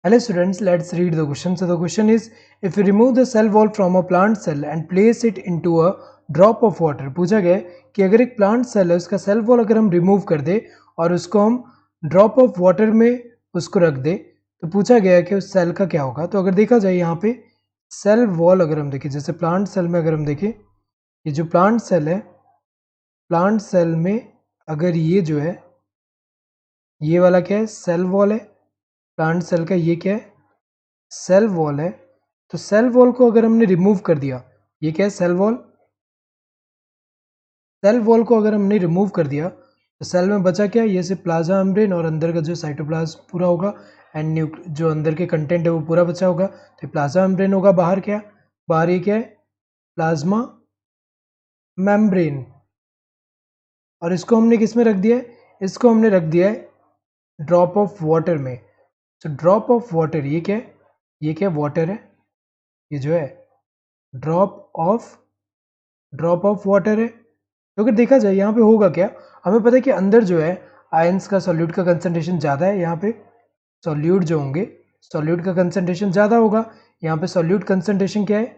Hello students, let's read the question. So the question is, if you remove the cell wall from a plant cell and place it into a drop of water, पूछा गया है कि अगर एक plant cell है उसका cell wall अगर हम रिमूव कर दे और उसको हम ड्रॉप ऑफ वाटर में उसको रख दे तो पूछा गया है कि उस सेल का क्या होगा। तो अगर देखा जाए यहाँ पे सेल वॉल अगर हम देखें, जैसे प्लांट सेल में अगर हम देखें, ये जो प्लांट सेल है, प्लांट सेल में अगर ये जो है ये वाला क्या है, सेल वॉल है। प्लांट सेल का ये क्या है, सेल वॉल है। तो सेल वॉल को अगर हमने रिमूव कर दिया, ये क्या है, सेल वॉल। सेल वॉल को अगर हमने रिमूव कर दिया तो सेल में बचा क्या है, ये सिर्फ प्लाज्मा मेम्ब्रेन और अंदर का जो साइटोप्लाज्म पूरा होगा एंड जो अंदर के कंटेंट है वो पूरा बचा होगा। तो प्लाज्मा मेम्ब्रेन होगा, बाहर क्या, बाहर ये क्या है, प्लाज्मा मेम्ब्रेन। और इसको हमने किस में रख दिया है, इसको हमने रख दिया है ड्रॉप ऑफ वाटर में। तो ड्रॉप ऑफ वाटर ये क्या है, ये क्या वाटर है, ये जो है ड्रॉप ऑफ वाटर है। तो अगर देखा जाए यहाँ पे होगा क्या, हमें पता है कि अंदर जो है आयंस का सॉल्यूट का कंसंट्रेशन ज़्यादा है। यहाँ पे सॉल्यूट जो होंगे, सॉल्यूट का कंसंट्रेशन ज़्यादा होगा। यहाँ पे सॉल्यूट कंसंट्रेशन क्या है,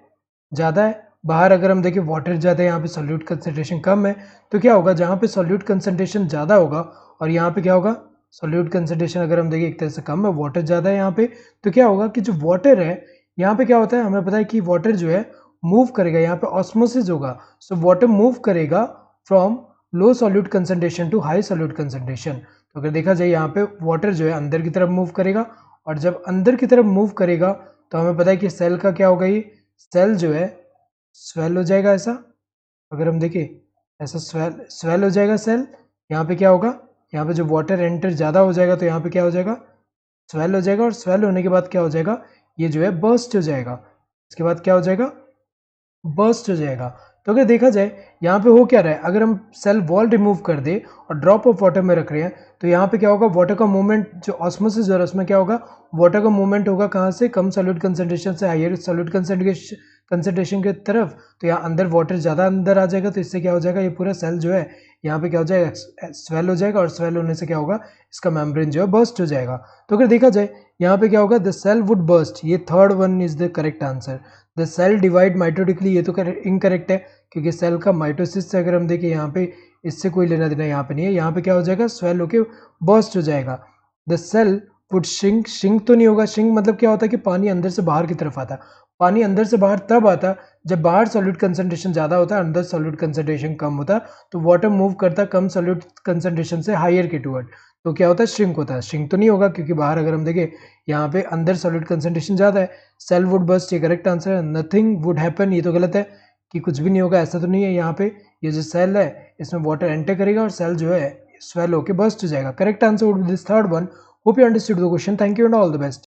ज़्यादा है। बाहर अगर हम देखें वाटर ज़्यादा है, यहाँ पे सॉल्यूट कंसंट्रेशन कम है। तो क्या होगा, जहाँ पे सॉल्यूट कंसंट्रेशन ज़्यादा होगा और यहाँ पे क्या होगा, सॉल्यूट कंसंट्रेशन अगर हम देखें एक तरह से कम है, वाटर ज़्यादा है यहाँ पे। तो क्या होगा कि जो वाटर है यहाँ पे क्या होता है, हमें पता है कि वाटर जो है मूव करेगा, यहाँ पे ऑस्मोसिस होगा। सो वाटर मूव करेगा from low solute concentration to high solute concentration. तो अगर देखा जाए यहाँ पे वाटर जो है अंदर की तरफ मूव करेगा, और जब अंदर की तरफ मूव करेगा तो हमें पता है कि सेल का क्या होगा, ये सेल जो है स्वेल हो जाएगा ऐसा। अगर हम देखें ऐसा स्वेल हो जाएगा सेल। यहाँ पे क्या होगा, यहाँ पे जो वाटर एंटर ज़्यादा हो जाएगा तो यहाँ पे क्या हो जाएगा, स्वेल हो जाएगा। और स्वेल होने के बाद क्या हो जाएगा, ये जो है बर्स्ट हो जाएगा। इसके बाद क्या हो जाएगा, बर्स्ट हो जाएगा। तो अगर देखा जाए यहाँ पे हो क्या रहा है, अगर हम सेल वॉल रिमूव कर दे और ड्रॉप ऑफ वाटर में रख रहे हैं तो यहाँ पे क्या होगा, वाटर का मूवमेंट जो ऑस्मोसिस हो रहा है उसमें क्या होगा, वाटर का मूवमेंट होगा कहाँ से, कम सॉल्यूट कंसंट्रेशन से हायर सॉल्यूट कंसंट्रेशन की तरफ। तो यहाँ अंदर वाटर ज़्यादा अंदर आ जाएगा, तो इससे क्या हो जाएगा, ये पूरा सेल जो है यहाँ पे क्या हो जाएगा, स्वेल हो जाएगा। और स्वेल होने से क्या होगा, इसका मेम्ब्रेन जो है बर्स्ट हो जाएगा। तो अगर देखा जाए यहाँ पे क्या होगा, द सेल वुड बर्स्ट, ये third one is the correct answer. The cell divide mitotically, ये तो इनकरेक्ट है क्योंकि सेल का माइटोसिस से अगर हम देखें यहाँ पे इससे कोई लेना देना यहाँ पे नहीं है। यहाँ पे क्या हो जाएगा, स्वेल होके बर्स्ट हो जाएगा। The cell would shrink, shrink तो नहीं होगा, श्रिंक मतलब क्या होता है कि पानी अंदर से बाहर की तरफ आता है। पानी अंदर से बाहर तब आता जब बाहर सॉल्यूट कंसंट्रेशन ज़्यादा होता है, अंदर सॉल्यूट कंसंट्रेशन कम होता है। तो वाटर मूव करता है कम सॉल्यूट कंसंट्रेशन से हायर के टूवर्ड। तो क्या होता है, श्रिंक होता है। श्रिंक तो नहीं होगा क्योंकि बाहर अगर हम देखें यहाँ पे अंदर सॉल्यूट कंसंट्रेशन ज़्यादा है। सेल वुड बर्स्ट, ये करेक्ट आंसर है। नथिंग वुड हैपन, ये तो गलत है कि कुछ भी नहीं होगा, ऐसा तो नहीं है। यहाँ पे ये जो सेल है इसमें वाटर एंटर करेगा और सेल जो है स्वेल होकर बर्स्ट हो जाएगा। Correct answer would be this third one. Hope you understood the question. Thank you and all the best.